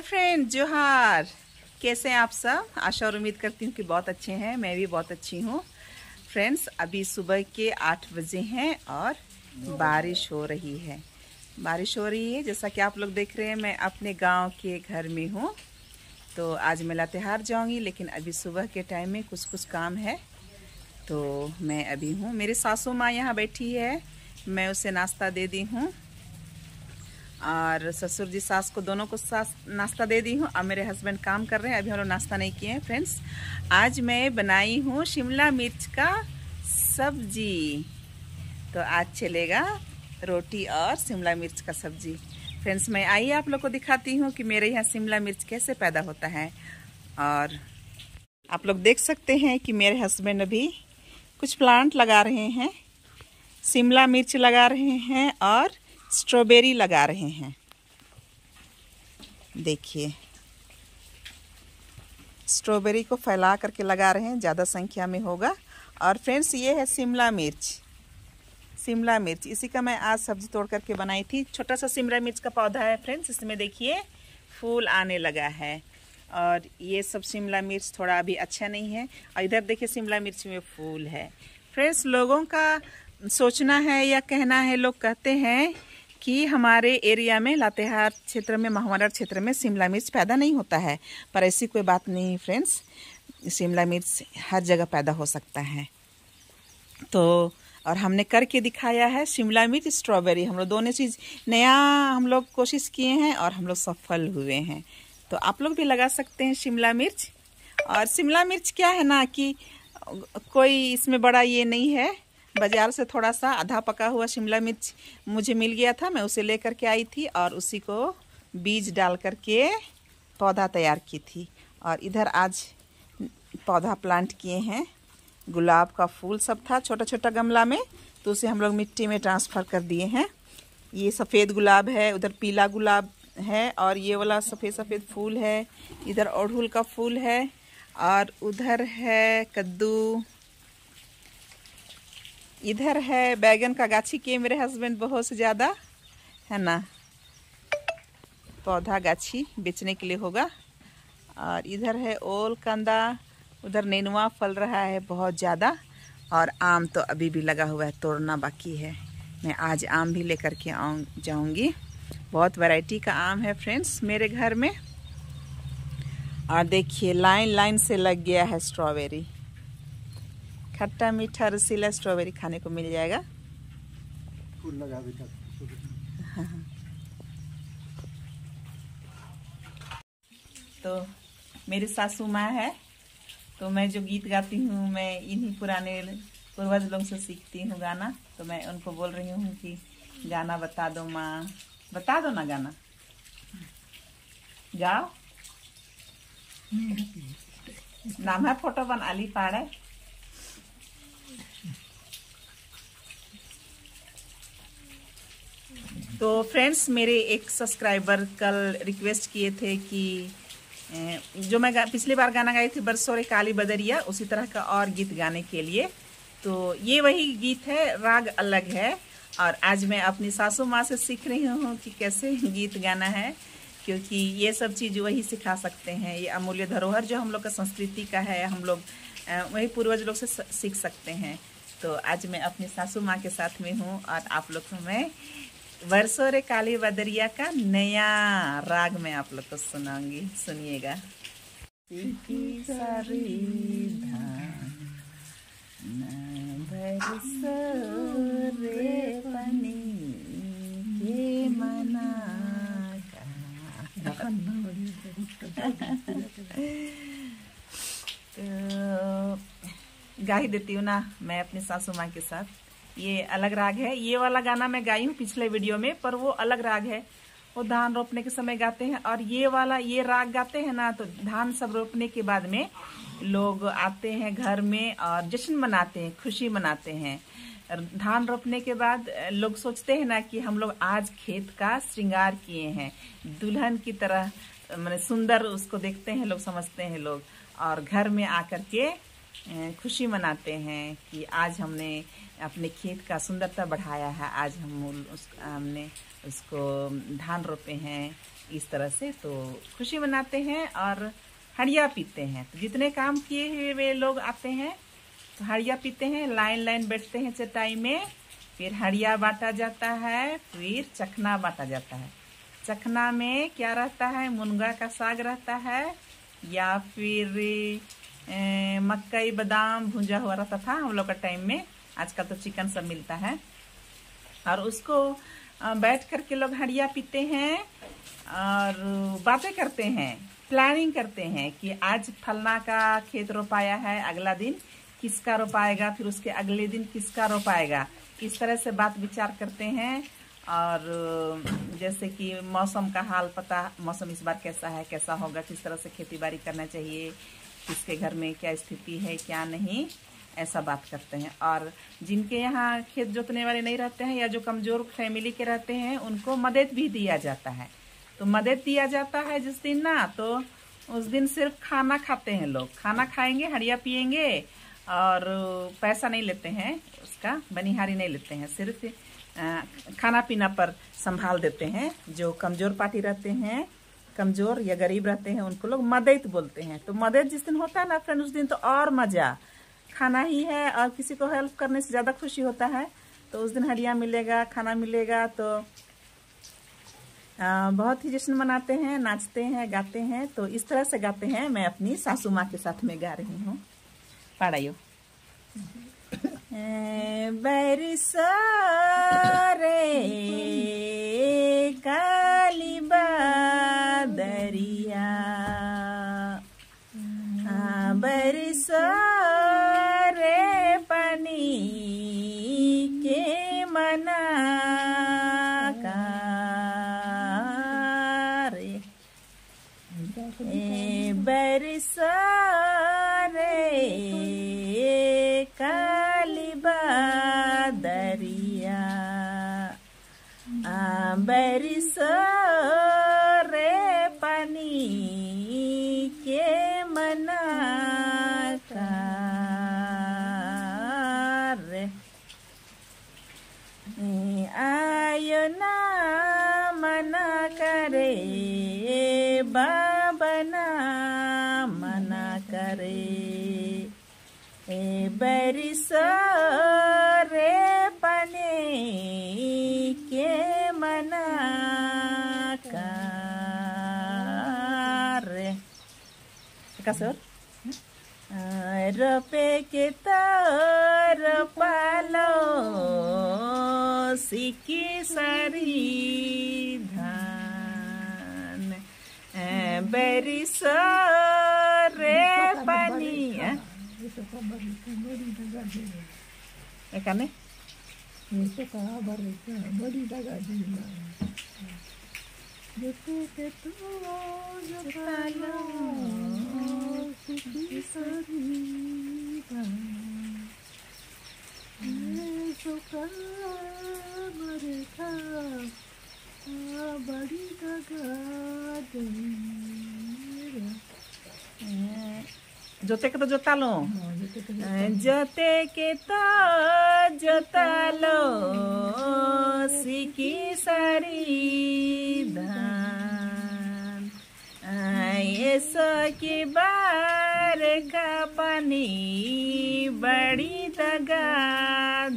Friend जोहार। कैसे हैं आप सब? आशा और उम्मीद करती हूँ कि बहुत अच्छे हैं। मैं भी बहुत अच्छी हूँ। फ्रेंड्स अभी सुबह के 8 बजे हैं और बारिश हो रही है। जैसा कि आप लोग देख रहे हैं। मैं अपने गांव के घर में हूँ। तो आज मैं लातेहार जाऊँगी, लेकिन अभी सुबह के टाइम में कुछ काम है तो मैं अभी हूँ। मेरी सासू माँ यहाँ बैठी है, मैं उसे नाश्ता दे दी हूँ और ससुर जी सास को दोनों को नाश्ता दे दी हूँ। अब मेरे हस्बैंड काम कर रहे हैं, अभी हम लोग नाश्ता नहीं किए हैं। फ्रेंड्स आज मैं बनाई हूँ शिमला मिर्च का सब्जी। तो आज चलेगा रोटी और शिमला मिर्च का सब्जी। फ्रेंड्स मैं आइए आप लोग को दिखाती हूँ कि मेरे यहाँ शिमला मिर्च कैसे पैदा होता है। और आप लोग देख सकते हैं कि मेरे हस्बैंड अभी कुछ प्लांट लगा रहे हैं। शिमला मिर्च लगा रहे हैं और स्ट्रॉबेरी लगा रहे हैं। देखिए स्ट्रॉबेरी को फैला करके लगा रहे हैं, ज़्यादा संख्या में होगा। और फ्रेंड्स ये है शिमला मिर्च इसी का मैं आज सब्जी तोड़ करके बनाई थी। छोटा सा शिमला मिर्च का पौधा है फ्रेंड्स, इसमें देखिए फूल आने लगा है। और ये सब शिमला मिर्च थोड़ा अभी अच्छा नहीं है। और इधर देखिए शिमला मिर्च में फूल है। फ्रेंड्स लोगों का सोचना है या कहना है, लोग कहते हैं कि हमारे एरिया में लातेहार क्षेत्र में, महावाड़ा क्षेत्र में शिमला मिर्च पैदा नहीं होता है। पर ऐसी कोई बात नहीं फ्रेंड्स, शिमला मिर्च हर जगह पैदा हो सकता है। तो और हमने करके दिखाया है शिमला मिर्च स्ट्रॉबेरी। हम लोग दोनों चीज़ नया हम लोग कोशिश किए हैं और हम लोग सफल हुए हैं। तो आप लोग भी लगा सकते हैं शिमला मिर्च। और शिमला मिर्च क्या है ना कि कोई इसमें बड़ा ये नहीं है। बाजार से थोड़ा सा आधा पका हुआ शिमला मिर्च मुझे मिल गया था, मैं उसे लेकर के आई थी और उसी को बीज डाल करके पौधा तैयार की थी। और इधर आज पौधा प्लांट किए हैं। गुलाब का फूल सब था छोटा छोटा गमला में, तो उसे हम लोग मिट्टी में ट्रांसफ़र कर दिए हैं। ये सफ़ेद गुलाब है, उधर पीला गुलाब है और ये वाला सफ़ेद सफ़ेद फूल है। इधर अड़हुल का फूल है और उधर है कद्दू। इधर है बैगन का गाछी किए मेरे हस्बैंड बहुत से ज़्यादा, है ना। पौधा गाछी बेचने के लिए होगा। और इधर है ओल कंदा, उधर नेनुआ फल रहा है बहुत ज़्यादा। और आम तो अभी भी लगा हुआ है, तोड़ना बाकी है। मैं आज आम भी लेकर के जाऊंगी। बहुत वैरायटी का आम है फ्रेंड्स मेरे घर में। और देखिए लाइन लाइन से लग गया है स्ट्रॉबेरी। खट्टा मीठा रसीला स्ट्रॉबेरी खाने को मिल जाएगा। फूल लगा भी हाँ। तो मेरी सासू माँ है, तो मैं जो गीत गाती हूँ मैं इन्हीं पुराने पूर्वज लोगों से सीखती हूँ गाना। तो मैं उनको बोल रही हूँ कि गाना बता दो माँ, बता दो ना गाना, गाओ। नाम है फोटो बन आली पाड़े। तो फ्रेंड्स मेरे एक सब्सक्राइबर कल रिक्वेस्ट किए थे कि जो मैं पिछली बार गाना गाई थी बरसों रे काली बदरिया, उसी तरह का और गीत गाने के लिए। तो ये वही गीत है, राग अलग है। और आज मैं अपनी सासू माँ से सीख रही हूँ कि कैसे गीत गाना है, क्योंकि ये सब चीज़ वही सिखा सकते हैं। ये अमूल्य धरोहर जो हम लोग का संस्कृति का है, हम लोग वही पूर्वज लोग से सीख सकते हैं। तो आज मैं अपनी सासू माँ के साथ में हूँ और आप लोग को मैं बरसों रे काली बदरिया का नया राग में आप लोग को सुनाऊंगी, सुनिएगा। तो गा ही देती हूँ ना मैं अपनी सासू माँ के साथ। ये अलग राग है। ये वाला गाना मैं गाई हूँ पिछले वीडियो में, पर वो अलग राग है, वो धान रोपने के समय गाते हैं। और ये वाला ये राग गाते हैं ना, तो धान सब रोपने के बाद में लोग आते हैं घर में और जश्न मनाते हैं, खुशी मनाते हैं। धान रोपने के बाद लोग सोचते हैं ना कि हम लोग आज खेत का श्रृंगार किए हैं, दुल्हन की तरह मैंने सुंदर उसको देखते हैं लोग, समझते हैं लोग। और घर में आकर के खुशी मनाते हैं कि आज हमने अपने खेत का सुंदरता बढ़ाया है, आज हमने उसको धान रोपे हैं, इस तरह से तो खुशी मनाते हैं और हड़िया पीते हैं। तो जितने काम किए हुए वे लोग आते हैं तो हड़िया पीते हैं, लाइन लाइन बैठते हैं चटाई में, फिर हड़िया बांटा जाता है, फिर चखना बांटा जाता है। चखना में क्या रहता है, मुनगा का साग रहता है या फिर मकई बादाम भुंजा हुआ रहता था हम लोग का टाइम में। आजकल तो चिकन सब मिलता है। और उसको बैठ करके लोग हड़िया पीते हैं और बातें करते हैं, प्लानिंग करते हैं कि आज फलना का खेत रोपाया है, अगला दिन किसका रोपाएगा, फिर उसके अगले दिन किसका रोपाएगा। इस तरह से बात विचार करते हैं। और जैसे कि मौसम का हाल पता, मौसम इस बार कैसा है, कैसा होगा, किस तरह से खेती बाड़ी करना चाहिए, किसके घर में क्या स्थिति है क्या नहीं, ऐसा बात करते हैं। और जिनके यहाँ खेत जोतने वाले नहीं रहते हैं या जो कमजोर फैमिली के रहते हैं उनको मदद भी दिया जाता है। तो मदद दिया जाता है जिस दिन ना, तो उस दिन सिर्फ खाना खाते हैं लोग, खाना खाएंगे, हड़िया पिएंगे और पैसा नहीं लेते हैं, उसका बनिहारी नहीं लेते हैं, सिर्फ खाना पीना पर संभाल देते हैं। जो कमजोर पार्टी रहते हैं, कमजोर या गरीब रहते हैं, उनको लोग मदद बोलते हैं। तो मदद जिस दिन होता है ना फ्रेंड, उस दिन तो और मजा, खाना ही है और किसी को हेल्प करने से ज्यादा खुशी होता है। तो उस दिन हड़िया मिलेगा, खाना मिलेगा, तो बहुत ही जश्न मनाते हैं, नाचते हैं, गाते हैं। तो इस तरह से गाते हैं। मैं अपनी सासू माँ के साथ में गा रही हूँ। पढ़ाइयो बरसा रे काली बादरिया, बरसा रे पानी के मना का रे, बरसा रे काली बादरिया, बरसा रे पानी के मना का रे, आयो ना मना करे बाबा ना मना करे, बरसा रे पानी के मना का रे। कसर रोपे के तर पालो सिकी सारी धान, बरसा रे पानी এখানে जोते के तो जोता लो, जोते के तो जोता लो सिकी सारी धान, ऐसा की बार का पानी बड़ी दगा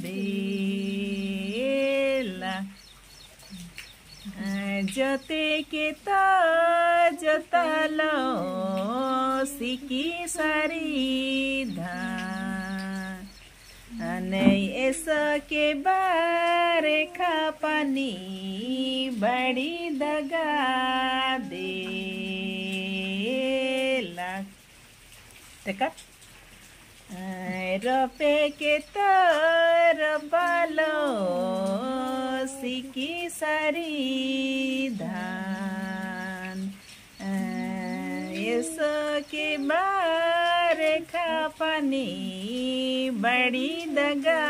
देला, जोते के तो जोता लो सिकी सारी धान, ऐसा के बार खा पानी बड़ी दगा देला। देखा रोपे के तर बालो सिकी सारी धान, ऐसा के बार खा पानी बड़ी दगा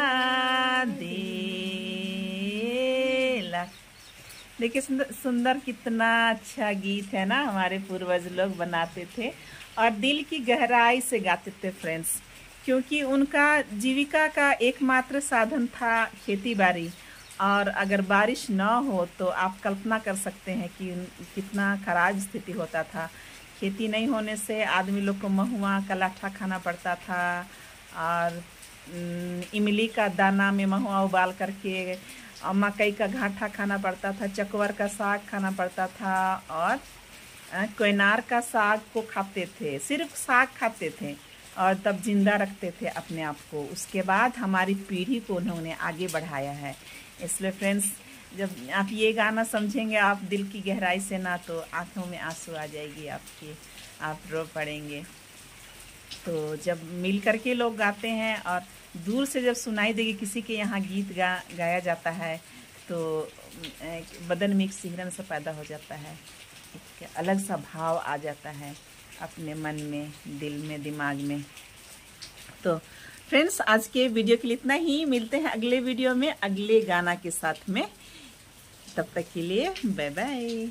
देला। देखिए सुंदर कितना अच्छा गीत है ना, हमारे पूर्वज लोग बनाते थे और दिल की गहराई से गाते थे फ्रेंड्स, क्योंकि उनका जीविका का एकमात्र साधन था खेती बाड़ी। और अगर बारिश ना हो तो आप कल्पना कर सकते हैं कि कितना खराब स्थिति होता था। खेती नहीं होने से आदमी लोग को महुआ का लाठा खाना पड़ता था और इमली का दाना में महुआ उबाल करके, मकई का घाटा खाना पड़ता था, चकवर का साग खाना पड़ता था और कोयनार का साग को खाते थे, सिर्फ साग खाते थे और तब जिंदा रखते थे अपने आप को। उसके बाद हमारी पीढ़ी को उन्होंने आगे बढ़ाया है। इसलिए फ्रेंड्स, जब आप ये गाना समझेंगे आप दिल की गहराई से ना, तो आंखों में आंसू आ जाएगी आपकी, आप रो पड़ेंगे। तो जब मिल करके लोग गाते हैं और दूर से जब सुनाई देगी किसी के यहाँ गीत गाया जाता है तो बदन में एक सिहरन सा पैदा हो जाता है, एक अलग सा भाव आ जाता है अपने मन में, दिल में, दिमाग में। तो फ्रेंड्स, आज के वीडियो के लिए इतना ही। मिलते हैं अगले वीडियो में अगले गाना के साथ में। तब तक के लिए बाय बाय।